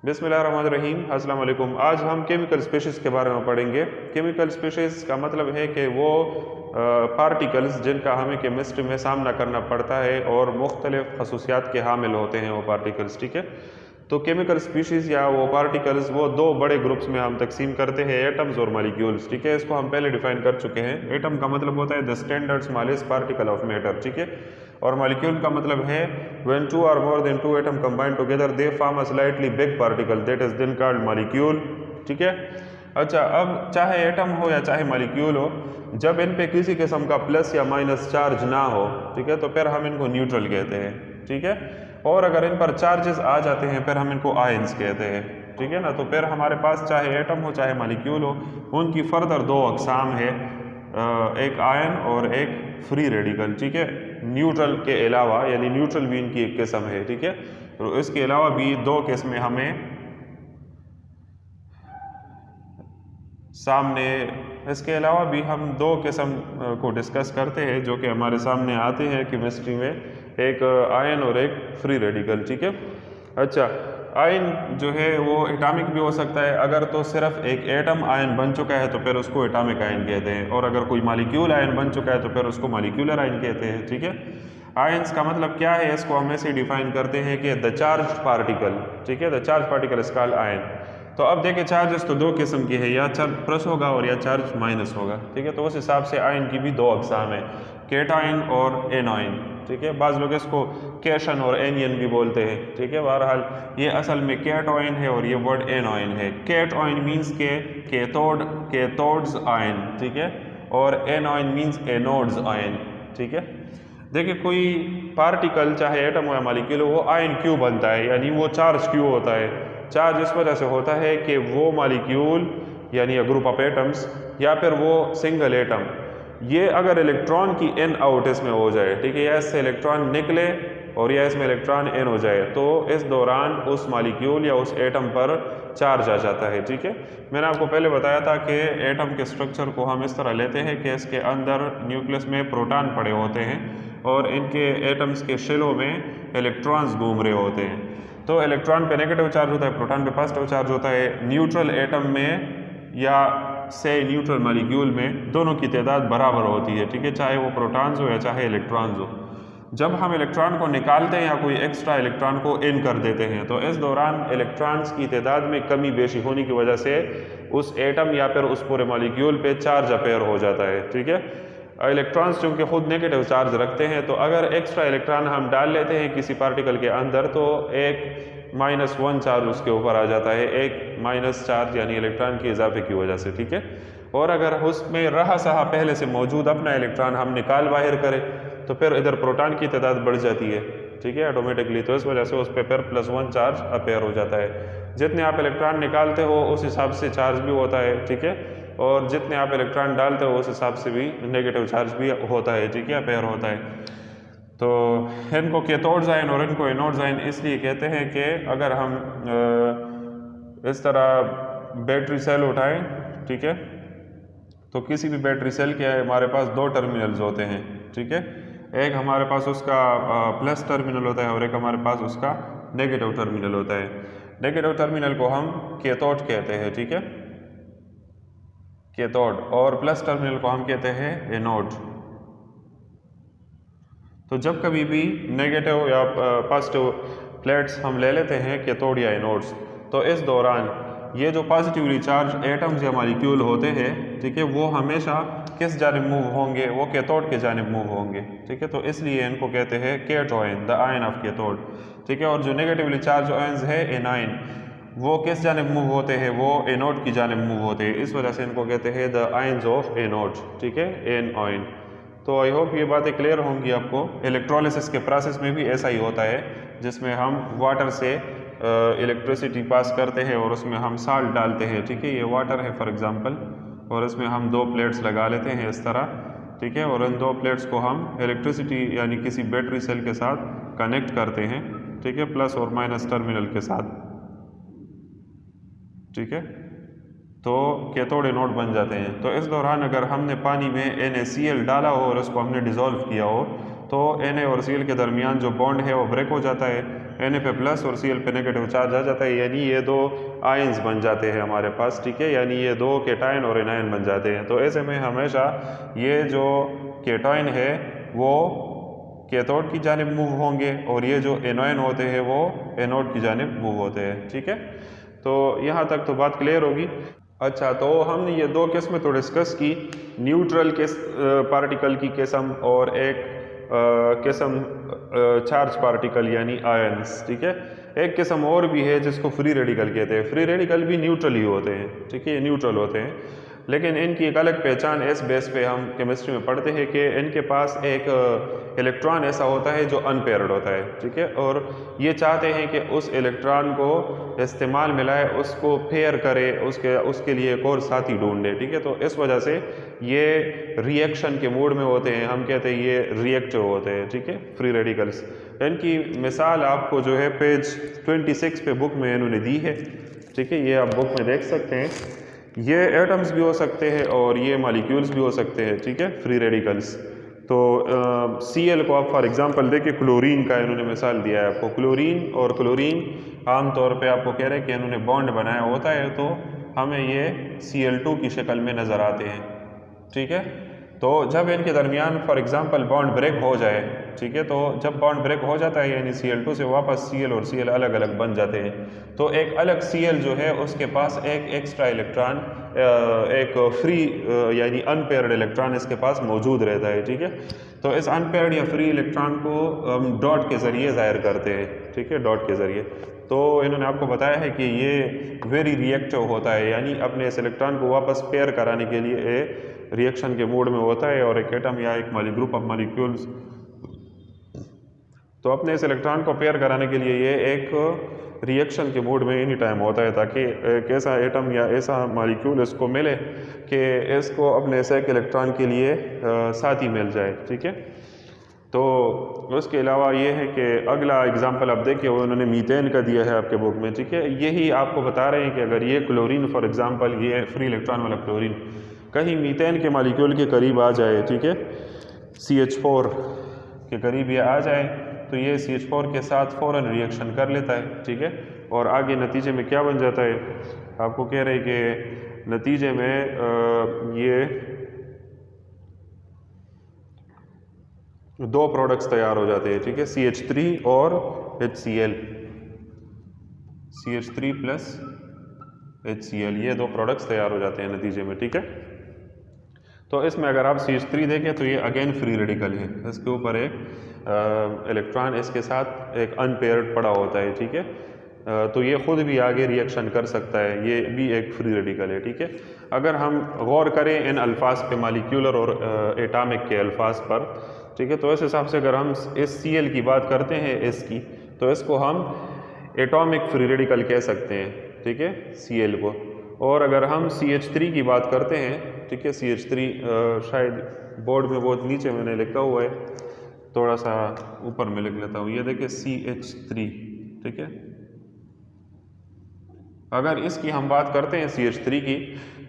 बिस्मिल्लाहिर्रहमानिर्रहीम, अस्सलाम वालेकुम। आज हम केमिकल स्पीशीज़ के बारे में पढ़ेंगे। केमिकल स्पीशीज़ का मतलब है कि वो पार्टिकल्स जिनका हमें केमिस्ट्री में सामना करना पड़ता है और मुख्तलिफ खसूसियात के हामिल होते हैं वो पार्टिकल्स, ठीक है। तो केमिकल स्पीशीज़ या वो पार्टिकल्स वो दो बड़े ग्रुप्स में हम तकसीम करते हैं, एटम्स और मालिक्यूल्स, ठीक है। इसको हम पहले डिफाइन कर चुके हैं। एटम का मतलब होता है the standard smallest particle of matter, ठीक है। और मालिक्यूल का मतलब है व्हेन टू और more than two atom combine together they form a slightly big particle that is then called molecule, ठीक है। अच्छा, अब चाहे एटम हो या चाहे मालिक्यूल हो, जब इन पे किसी किस्म का प्लस या माइनस चार्ज ना हो, ठीक है, तो फिर हम इनको न्यूट्रल कहते हैं, ठीक है। और अगर इन पर चार्जेस आ जाते हैं फिर हम इनको आयंस कहते हैं, ठीक है ना। तो फिर हमारे पास चाहे एटम हो चाहे मालिक्यूल हो, उनकी फर्दर दो अकसाम है, एक आयन और एक फ्री रेडिकल, ठीक है। न्यूट्रल के अलावा, यानी न्यूट्रल भी इनकी एक किस्म है, ठीक है। तो इसके अलावा भी दो किस्में हमें सामने, इसके अलावा भी हम दो किस्म को डिस्कस करते हैं जो कि हमारे सामने आते हैं केमिस्ट्री में, एक आयन और एक फ्री रेडिकल, ठीक है। अच्छा, आयन जो है वो एटॉमिक भी हो सकता है। अगर तो सिर्फ एक एटम आयन बन चुका है तो फिर उसको एटॉमिक आयन कहते हैं, और अगर कोई मॉलिक्यूल आयन बन चुका है तो फिर उसको मॉलिक्यूलर आयन कहते हैं, ठीक है। आयंस का मतलब क्या है, इसको हम ऐसे डिफाइन करते हैं कि द चार्ज पार्टिकल, ठीक है, the charge particle is called ion. तो अब देखिए, चार्जेस तो दो किस्म की है, या चार्ज प्लस होगा और या चार्ज माइनस होगा, ठीक है। तो उस हिसाब से आयन की भी दो अकसाम है, केटायन और एनायन, ठीक है। बाज़ लोग इसको कैशन और एनियन भी बोलते हैं, ठीक है। बहरहाल ये असल में कैटॉयन है और ये वर्ड एनायन है। कैटॉयन मीन्स के कैथोड्स आयन, ठीक है, और एनायन मीन्स एनोड्स आयन, ठीक है। देखिए, कोई पार्टिकल चाहे एटम हो या मॉलिक्यूल हो, वो आयन क्यों बनता है, यानी वो चार्ज क्यों होता है। चार्ज इस वजह से होता है कि वो मॉलिक्यूल यानी ग्रुप ऑफ एटम्स या फिर वो सिंगल एटम, ये अगर इलेक्ट्रॉन की इन आउट इसमें हो जाए, ठीक है, या इससे इलेक्ट्रॉन निकले और या इसमें इलेक्ट्रॉन इन हो जाए, तो इस दौरान उस मॉलिक्यूल या उस एटम पर चार्ज आ जाता है, ठीक है। मैंने आपको पहले बताया था कि एटम के स्ट्रक्चर को हम इस तरह लेते हैं कि इसके अंदर न्यूक्लियस में प्रोटॉन पड़े होते हैं और इनके एटम्स के शेलों में इलेक्ट्रॉन्स घूम रहे होते हैं। तो इलेक्ट्रॉन पे नेगेटिव चार्ज होता है, प्रोटॉन पे पॉजिटिव चार्ज होता है। न्यूट्रल एटम में या से न्यूट्रल मॉलिक्यूल में दोनों की तादाद बराबर होती है, ठीक है, चाहे वो प्रोटॉन्स हो या चाहे इलेक्ट्रॉन्स हो। जब हम इलेक्ट्रॉन को निकालते हैं या कोई एक्स्ट्रा इलेक्ट्रॉन को इन कर देते हैं, तो इस दौरान इलेक्ट्रॉन्स की तादाद में कमी बेशी होने की वजह से उस एटम या फिर उस पूरे मॉलिक्यूल पे चार्ज अपेयर हो जाता है, ठीक है। इलेक्ट्रॉन्स चूँकि खुद नेगेटिव चार्ज रखते हैं, तो अगर एक्स्ट्रा इलेक्ट्रॉन हम डाल लेते हैं किसी पार्टिकल के अंदर, तो एक -1 चार्ज उसके ऊपर आ जाता है, एक माइनस चार्ज यानी इलेक्ट्रॉन के इजाफे की वजह से, ठीक है। और अगर उसमें रहा सहा पहले से मौजूद अपना इलेक्ट्रॉन हम निकाल बाहर करें, तो फिर इधर प्रोटॉन की तादाद बढ़ जाती है, ठीक है, ऑटोमेटिकली। तो इस वजह से उस पर फिर +1 चार्ज अपेयर हो जाता है। जितने आप इलेक्ट्रॉन निकालते हो उस हिसाब से चार्ज भी होता है, ठीक है, और जितने आप इलेक्ट्रॉन डालते हो उस हिसाब से भी नेगेटिव चार्ज भी होता है, ठीक है, अपेयर होता है। तो इनको कैथोड्स आयन और इनको एनोड्स आयन इसलिए कहते हैं कि अगर हम इस तरह बैटरी सेल उठाएं, ठीक है, तो किसी भी बैटरी सेल के हमारे पास दो टर्मिनल्स होते हैं, ठीक है। एक हमारे पास उसका प्लस टर्मिनल होता है और एक हमारे पास उसका नेगेटिव टर्मिनल होता है। नेगेटिव टर्मिनल को हम कैथोड कहते हैं, ठीक है, कैथोड, और प्लस टर्मिनल को हम कहते हैं एनोड। तो जब कभी भी नेगेटिव या पॉजिटिव प्लेट्स हम ले लेते हैं कैथोड या एनोड्स, तो इस दौरान ये जो पॉजिटिवली चार्ज एटम्स या मॉलिक्यूल होते हैं, ठीक है, वो हमेशा किस जानिब मूव होंगे, वो कैथोड के जानिब मूव होंगे, ठीक है। तो इसलिए इनको कहते हैं कैटोयन, द आयन ऑफ कैथोड, ठीक है। और जो नेगेटिवली चार्ज आयन्स है एनायन, वो किस जानिब मूव होते हैं, वो एनोड की जानिब मूव होते हैं, इस वजह से इनको कहते हैं द आयन्स ऑफ एनोड, ठीक है, एनायन। तो आई होप ये बातें क्लियर होंगी आपको। इलेक्ट्रोलिसिस के प्रोसेस में भी ऐसा ही होता है, जिसमें हम वाटर से इलेक्ट्रिसिटी पास करते हैं और उसमें हम साल्ट डालते हैं, ठीक है। ये वाटर है फॉर एग्जांपल, और इसमें हम दो प्लेट्स लगा लेते हैं इस तरह, ठीक है, और इन दो प्लेट्स को हम इलेक्ट्रिसिटी यानी किसी बैटरी सेल के साथ कनेक्ट करते हैं, ठीक है, प्लस और माइनस टर्मिनल के साथ, ठीक है। तो कैथोड एनोड बन जाते हैं। तो इस दौरान अगर हमने पानी में NaCl डाला हो और उसको हमने डिज़ोल्व किया हो, तो Na और Cl के दरमियान जो बॉन्ड है वो ब्रेक हो जाता है, Na पे प्लस और Cl पे नेगेटिव चार्ज आ जाता है, यानी ये दो आयंस बन जाते हैं हमारे पास, ठीक है, यानी ये दो केटायन और एनायन बन जाते हैं। तो ऐसे में हमेशा ये जो केटायन है वो कैथोड की जानिब मूव होंगे और ये जो एनायन होते हैं वो एनोड की जानिब मूव होते हैं, ठीक है। तो यहाँ तक तो बात क्लियर होगी। अच्छा, तो हमने ये दो किस्में तो डिस्कस की, न्यूट्रल केस पार्टिकल की किस्म और एक किस्म चार्ज पार्टिकल यानी आयंस, ठीक है। एक किस्म और भी है जिसको फ्री रेडिकल कहते हैं। फ्री रेडिकल भी न्यूट्रल ही होते हैं, ठीक है, न्यूट्रल होते हैं, लेकिन इनकी एक अलग पहचान इस बेस पे हम केमिस्ट्री में पढ़ते हैं कि इनके पास एक इलेक्ट्रॉन ऐसा होता है जो अनपेयर्ड होता है, ठीक है, और ये चाहते हैं कि उस इलेक्ट्रॉन को इस्तेमाल में लाए, उसको पेयर करे, उसके लिए एक और साथी ढूंढे, ठीक है। तो इस वजह से ये रिएक्शन के मूड में होते हैं, हम कहते हैं ये रिएक्टिव होते हैं, ठीक है, फ्री रेडिकल्स। इनकी मिसाल आपको जो है पेज 26 पे बुक में इन्होंने दी है, ठीक है, ये आप बुक में देख सकते हैं। ये एटम्स भी हो सकते हैं और ये मॉलिक्यूल्स भी हो सकते हैं, ठीक है, फ्री रेडिकल्स। तो Cl को आप फॉर एग्जांपल देखिए, क्लोरीन का इन्होंने मिसाल दिया है आपको। क्लोरीन और क्लोरीन आमतौर पे आपको कह रहे हैं कि इन्होंने बॉन्ड बनाया होता है, तो हमें ये Cl2 की शक्ल में नज़र आते हैं, ठीक है। तो जब इनके दरमियान फॉर एग्जांपल बॉन्ड ब्रेक हो जाए, ठीक है, तो जब बॉन्ड ब्रेक हो जाता है यानी Cl2 से वापस Cl और Cl अलग अलग बन जाते हैं, तो एक अलग Cl जो है उसके पास एक एक्स्ट्रा इलेक्ट्रॉन, एक फ्री यानी अनपेयर्ड इलेक्ट्रॉन इसके पास मौजूद रहता है, ठीक है। तो इस अनपेयर्ड या फ्री इलेक्ट्रॉन को हम डॉट के ज़रिए ज़ाहिर करते हैं, ठीक है, डॉट के ज़रिए। तो इन्होंने आपको बताया है कि ये वेरी रिएक्टिव होता है, यानी अपने इस इलेक्ट्रॉन को वापस पेयर कराने के लिए रिएक्शन के मोड में होता है, और एक एटम या एक ग्रुप ऑफ मॉलिक्यूल्स तो अपने इस इलेक्ट्रॉन को पेयर कराने के लिए ये एक रिएक्शन के मोड में एनी टाइम होता है, ताकि एक ऐसा एटम या ऐसा मॉलिक्यूल इसको मिले कि इसको अपने इस एक इलेक्ट्रॉन के लिए साथी मिल जाए, ठीक है। तो उसके अलावा ये है कि अगला एग्जांपल आप देखिए, वो उन्होंने मीथेन का दिया है आपके बुक में, ठीक है। यही आपको बता रहे हैं कि अगर ये क्लोरीन फॉर एग्जांपल, ये फ्री इलेक्ट्रॉन वाला क्लोरीन कहीं मीथेन के मॉलिक्यूल के करीब आ जाए, ठीक है, CH4 के करीब ये आ जाए, तो ये CH4 के साथ फ़ौरन रिएक्शन कर लेता है, ठीक है, और आगे नतीजे में क्या बन जाता है, आपको कह रहे हैं कि नतीजे में ये दो प्रोडक्ट्स तैयार हो जाते हैं, ठीक है, CH3 और HCl, CH3 प्लस HCl, ये दो प्रोडक्ट्स तैयार हो जाते हैं नतीजे में, ठीक है। तो इसमें अगर आप CH3 देखें तो ये अगेन फ्री रेडिकल है, इसके ऊपर एक इलेक्ट्रॉन इसके साथ एक अनपेयर्ड पड़ा होता है, ठीक है। तो ये खुद भी आगे रिएक्शन कर सकता है, ये भी एक फ्री रेडिकल है, ठीक है। अगर हम गौर करें इन अल्फाज पे, मॉलिक्यूलर और एटॉमिक के अल्फाज पर, ठीक है, तो इस हिसाब से अगर हम इस Cl की बात करते हैं इसकी, तो इसको हम एटॉमिक फ्री रेडिकल कह सकते हैं, ठीक है, Cl को। और अगर हम CH3 की बात करते हैं, ठीक है, CH3 शायद बोर्ड में बहुत नीचे मैंने लिखा हुआ है, थोड़ा सा ऊपर में लिख लेता हूँ, ये देखिए CH3, ठीक है। अगर इसकी हम बात करते हैं CH3 की,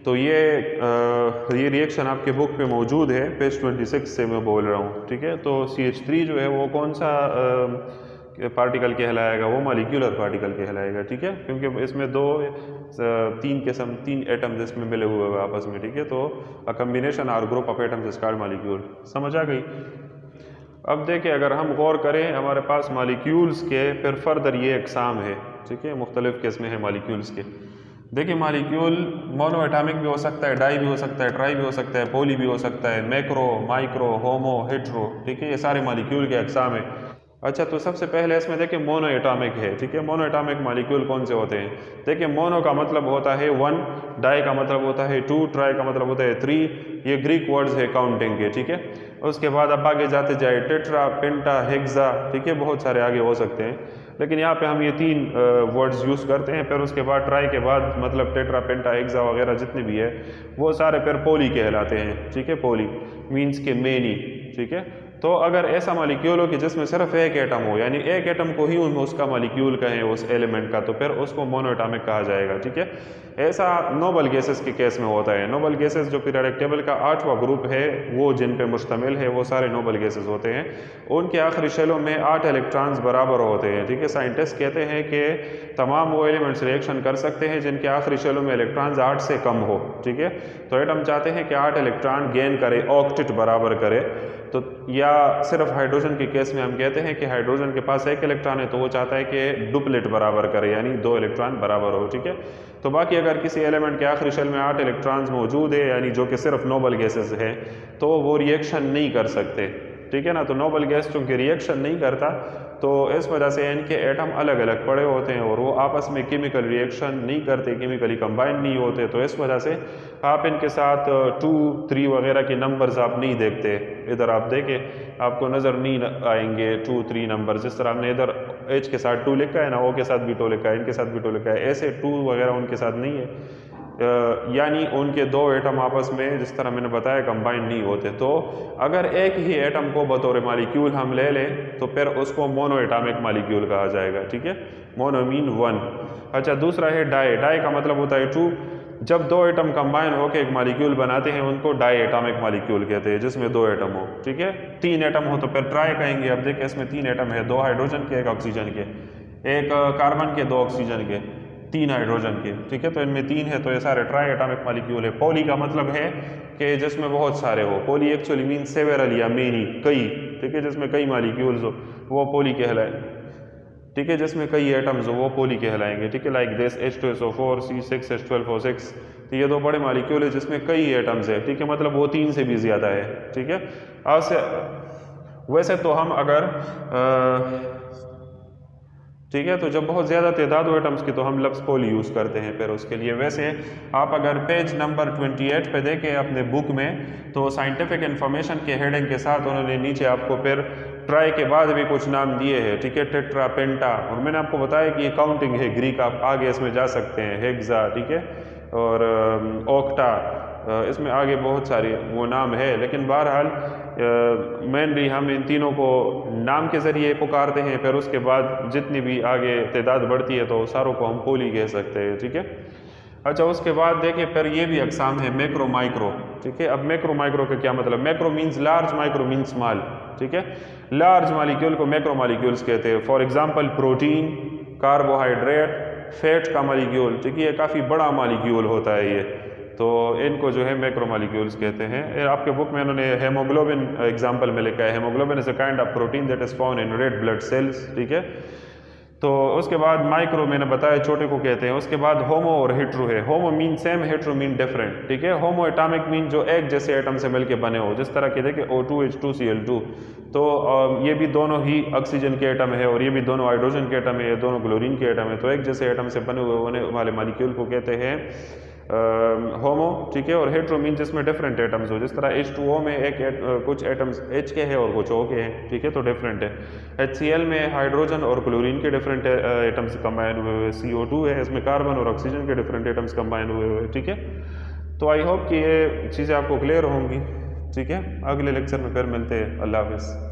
तो ये रिएक्शन आपके बुक पे मौजूद है, पेज 26 से मैं बोल रहा हूँ, ठीक है। तो CH3 जो है वो कौन सा पार्टिकल कहलाएगा, वो मॉलिक्यूलर पार्टिकल कहलाएगा, ठीक है, क्योंकि इसमें तीन एटम्स इसमें मिले हुए हैं आपस में, ठीक है। तो अ कम्बिनेशन और group of atoms is called molecule, समझ आ गई। अब देखिए, अगर हम गौर करें हमारे पास मॉलिक्यूल्स के फिर फर्दर ये अक़साम है, ठीक है, मुख्तलिफ किस्में हैं मॉलिक्यूल्स के। देखिए, मॉलिक्यूल मोनो एटॉमिक भी हो सकता है, डाई भी हो सकता है, ट्राई भी हो सकता है, पॉली भी हो सकता है, मैक्रो, माइक्रो, होमो, हेट्रो, ठीक है, ये सारे मॉलिक्यूल के अक़साम है। अच्छा, तो सबसे पहले इसमें देखिए मोनो एटॉमिक है, ठीक है। मोनो एटॉमिक मॉलिक्यूल कौन से होते हैं? देखिए, मोनो का मतलब होता है 1, डाई का मतलब होता है 2, ट्राई का मतलब होता है 3, ये ग्रीक वर्ड्स है काउंटिंग के, ठीक है। उसके बाद अब आगे जाते जाए टेट्रा, पेंटा, हेक्सा, ठीक है, बहुत सारे आगे हो सकते हैं, लेकिन यहाँ पे हम ये 3 वर्ड्स यूज़ करते हैं। फिर उसके बाद ट्राई के बाद मतलब टेट्रा, पेंटा, हेक्सा वगैरह जितने भी है वो सारे फिर पोली कहलाते हैं, ठीक है। पोली मीन्स के मेनी, ठीक है। तो अगर ऐसा मॉलिक्यूल हो कि जिसमें सिर्फ एक एटम हो, यानी एक एटम को ही उसका मॉलिक्यूल कहें उस एलिमेंट का, तो फिर उसको मोनोएटॉमिक कहा जाएगा, ठीक है। ऐसा नोबल गैसेस के केस में होता है। नोबल गैसेस जो पीरियोडिक टेबल का 8वां ग्रुप है वो जिन पे मुश्तमिल है, वो सारे नोबल गैसेस होते हैं। उनके आखिरी शेलों में 8 इलेक्ट्रॉन्स बराबर होते हैं, ठीक है। साइंटिस्ट कहते हैं कि तमाम वो एलिमेंट्स रिएक्शन कर सकते हैं जिनके आखिरी शेलों में इलेक्ट्रॉन्स 8 से कम हो, ठीक है। तो एटम चाहते हैं कि 8 इलेक्ट्रॉन गेन करे, ऑक्टेट बराबर करे। तो या सिर्फ हाइड्रोजन के केस में हम कहते हैं कि हाइड्रोजन के पास एक इलेक्ट्रॉन है तो वो चाहता है कि डुप्लेट बराबर करे, यानी 2 इलेक्ट्रॉन बराबर हो, ठीक है। तो बाकी अगर किसी एलिमेंट के आखिरी शेल में 8 इलेक्ट्रॉन्स मौजूद है, यानी जो कि सिर्फ नोबल गैसेस है, तो वो रिएक्शन नहीं कर सकते, ठीक है ना। तो नोबल गैस चूँकि रिएक्शन नहीं करता, तो इस वजह से इनके एटम अलग अलग पड़े होते हैं और वो आपस में केमिकल रिएक्शन नहीं करते, केमिकली कंबाइन नहीं होते। तो इस वजह से आप इनके साथ 2, 3 वगैरह के नंबर्स आप नहीं देखते। इधर आप देखें आपको नज़र नहीं आएंगे 2, 3 नंबर। जिस तरह हमने इधर H के साथ 2 लिखा है ना, O के साथ भी 2 लिखा है, इनके साथ भी 2 लिखा है, ऐसे 2 वगैरह उनके साथ नहीं है। यानी उनके 2 एटम आपस में जिस तरह मैंने बताया कंबाइन नहीं होते। तो अगर एक ही एटम को बतौर मालिक्यूल हम ले लें तो फिर उसको मोनोएटॉमिक मालिक्यूल कहा जाएगा, ठीक है। Mono mean 1। अच्छा, दूसरा है डाई। डाई का मतलब होता है 2। जब 2 एटम कंबाइन होकर एक मालिक्यूल बनाते हैं उनको डाई एटॉमिक मालिक्यूल कहते हैं, जिसमें 2 एटम हो, ठीक है। 3 एटम हो तो फिर ट्राई कहेंगे। अब देखिए इसमें 3 एटम है, 2 हाइड्रोजन के, 1 ऑक्सीजन के, 1 कार्बन के, 2 ऑक्सीजन के, 3 हाइड्रोजन के, ठीक है। तो इनमें 3 है तो ये सारे ट्राई एटॉमिक मालिक्यूल है। पॉली का मतलब है कि जिसमें बहुत सारे हो। पॉली एक्चुअली मीन सेवेरल या मेनी, कई, ठीक है। जिसमें कई मालिक्यूल्स हो वो पॉली कहलाए, ठीक है। जिसमें कई एटम्स हो वो पॉली कहलाएंगे, ठीक है। Like this H2SO4, C6H12O6। तो ये 2 बड़े मालिक्यूल है जिसमें कई एटम्स है, ठीक है। मतलब वो 3 से भी ज़्यादा है, ठीक है। वैसे तो हम अगर ठीक है, तो जब बहुत ज़्यादा तादाद हो एटम्स की तो हम लफ्ज़ पॉली यूज़ करते हैं फिर उसके लिए। वैसे आप अगर पेज नंबर 28 पे देखें अपने बुक में, तो साइंटिफिक इन्फॉर्मेशन के हेडिंग के साथ उन्होंने नीचे आपको फिर ट्राई के बाद भी कुछ नाम दिए हैं, ठीक है। टेट्रा, पेंटा, और मैंने आपको बताया कि ये काउंटिंग है ग्रीक, आप आगे इसमें जा सकते हैं, हेक्सा, ठीक है, और ऑक्टा, इसमें आगे बहुत सारे वो नाम है। लेकिन बहरहाल मेनली हम इन तीनों को नाम के ज़रिए पुकारते हैं, फिर उसके बाद जितनी भी आगे तादाद बढ़ती है तो सारों को हम पॉली कह सकते हैं, ठीक है। अच्छा, उसके बाद देखिए फिर ये भी अकसाम है मैक्रो, माइक्रो, ठीक है। अब मैक्रो माइक्रो का क्या मतलब? Macro means large, micro means small, ठीक है। लार्ज मालिक्यूल को मैक्रो मालिक्यूल्स कहते हैं। For example protein, carbohydrate, fat का मालिक्यूल, ठीक है, ये काफ़ी बड़ा मालिक्यूल होता है ये, तो इनको जो है मैक्रो मालिक्यूल्स कहते हैं। आपके बुक में उन्होंने हेमोग्लोबिन एग्जांपल में लिखा है, haemoglobin is a kind of protein that is found in red blood cells, ठीक है। तो उसके बाद माइक्रो मैंने बताया छोटे को कहते हैं। उसके बाद होमो और हेट्रो है। Homo mean same, hetero mean different, ठीक है। होमो एटॉमिक मीन जो एक जैसे एटम से मिलके बने हो, जिस तरह के देखिए O2H2Cl2, तो ये भी दोनों ही ऑक्सीजन के एटम है और ये भी दोनों हाइड्रोजन के एटम है, ये दोनों क्लोरीन के एटम है। तो एक जैसे एटम से बने हुए होने वाले मालिक्यूल को कहते हैं होमो, ठीक है। और हेट्रो मीन जिसमें डिफरेंट एटम्स हो, जिस तरह H2O में कुछ एटम्स H के हैं और कुछ O के हैं, ठीक है, तो डिफरेंट है। HCl में हाइड्रोजन और क्लोरीन के डिफरेंट एटम्स कंबाइन हुए हुए। CO2 है, इसमें कार्बन और ऑक्सीजन के डिफरेंट एटम्स कंबाइन हुए हुए, ठीक है। तो आई होप कि ये चीज़ें आपको क्लियर होंगी, ठीक है। अगले लेक्चर में फिर मिलते हैं। अल्लाह हाफिज़।